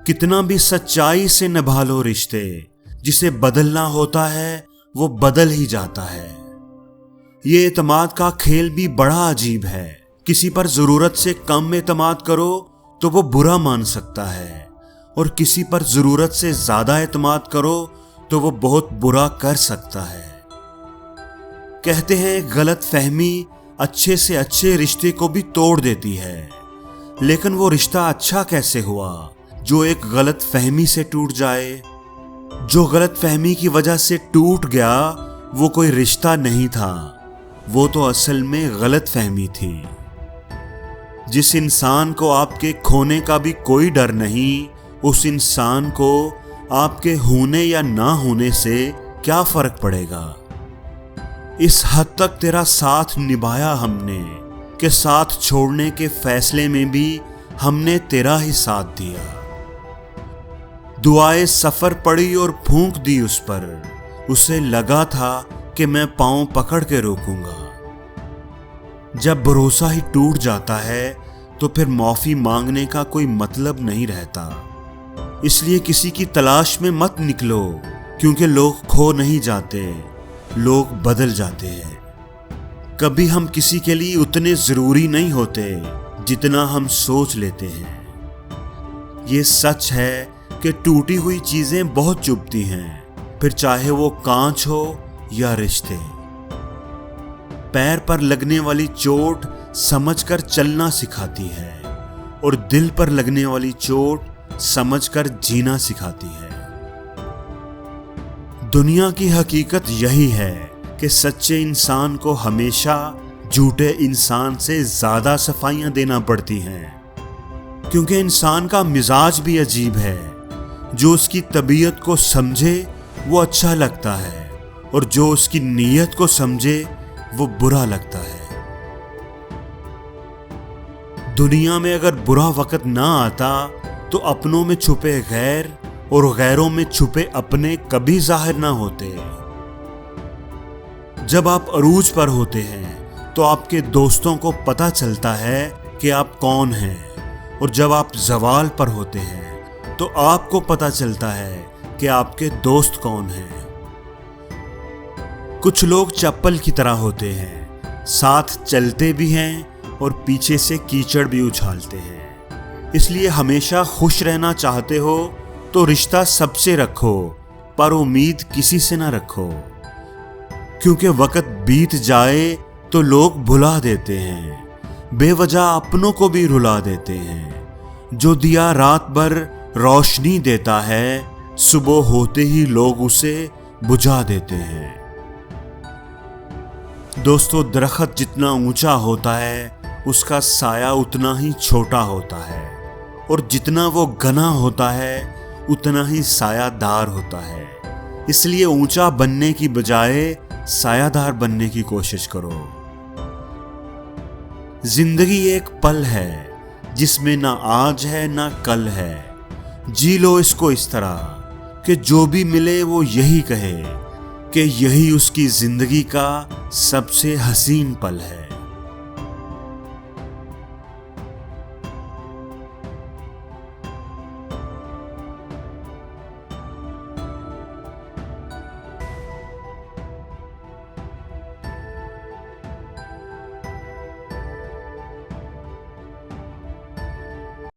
कितना भी सच्चाई से निभा लो रिश्ते, जिसे बदलना होता है वो बदल ही जाता है। ये एतमाद का खेल भी बड़ा अजीब है। किसी पर जरूरत से कम एतमाद करो तो वो बुरा मान सकता है, और किसी पर जरूरत से ज्यादा एतमाद करो तो वो बहुत बुरा कर सकता है। कहते हैं गलत फहमी अच्छे से अच्छे रिश्ते को भी तोड़ देती है, लेकिन वो रिश्ता अच्छा कैसे हुआ जो एक गलत फहमी से टूट जाए? जो गलत फहमी की वजह से टूट गया वो कोई रिश्ता नहीं था, वो तो असल में गलत फहमी थी। जिस इंसान को आपके खोने का भी कोई डर नहीं, उस इंसान को आपके होने या ना होने से क्या फर्क पड़ेगा? इस हद तक तेरा साथ निभाया हमने कि साथ छोड़ने के फैसले में भी हमने तेरा ही साथ दिया। दुआएं सफर पड़ी और फूंक दी उस पर, उसे लगा था कि मैं पांव पकड़ के रोकूंगा। जब भरोसा ही टूट जाता है तो फिर माफी मांगने का कोई मतलब नहीं रहता। इसलिए किसी की तलाश में मत निकलो, क्योंकि लोग खो नहीं जाते, लोग बदल जाते हैं। कभी हम किसी के लिए उतने जरूरी नहीं होते जितना हम सोच लेते हैं। ये सच है कि टूटी हुई चीजें बहुत चुभती हैं, फिर चाहे वो कांच हो या रिश्ते। पैर पर लगने वाली चोट समझकर चलना सिखाती है, और दिल पर लगने वाली चोट समझकर जीना सिखाती है। दुनिया की हकीकत यही है कि सच्चे इंसान को हमेशा झूठे इंसान से ज्यादा सफाइयां देना पड़ती हैं, क्योंकि इंसान का मिजाज भी अजीब है। जो उसकी तबीयत को समझे वो अच्छा लगता है, और जो उसकी नीयत को समझे वो बुरा लगता है। दुनिया में अगर बुरा वक्त ना आता तो अपनों में छुपे गैर और गैरों में छुपे अपने कभी जाहिर ना होते। जब आप अरूज पर होते हैं तो आपके दोस्तों को पता चलता है कि आप कौन हैं, और जब आप जवाल पर होते हैं तो आपको पता चलता है कि आपके दोस्त कौन हैं। कुछ लोग चप्पल की तरह होते हैं, साथ चलते भी हैं और पीछे से कीचड़ भी उछालते हैं। इसलिए हमेशा खुश रहना चाहते हो तो रिश्ता सबसे रखो, पर उम्मीद किसी से ना रखो, क्योंकि वक्त बीत जाए तो लोग भुला देते हैं, बेवजह अपनों को भी रुला देते हैं। जो दिया रात भर रोशनी देता है, सुबह होते ही लोग उसे बुझा देते हैं। दोस्तों, दरख्त जितना ऊंचा होता है उसका साया उतना ही छोटा होता है, और जितना वो घना होता है उतना ही सायादार होता है। इसलिए ऊंचा बनने की बजाय सायादार बनने की कोशिश करो। जिंदगी एक पल है जिसमें ना आज है ना कल है। जी लो इसको इस तरह कि जो भी मिले वो यही कहे कि यही उसकी जिंदगी का सबसे हसीन पल है।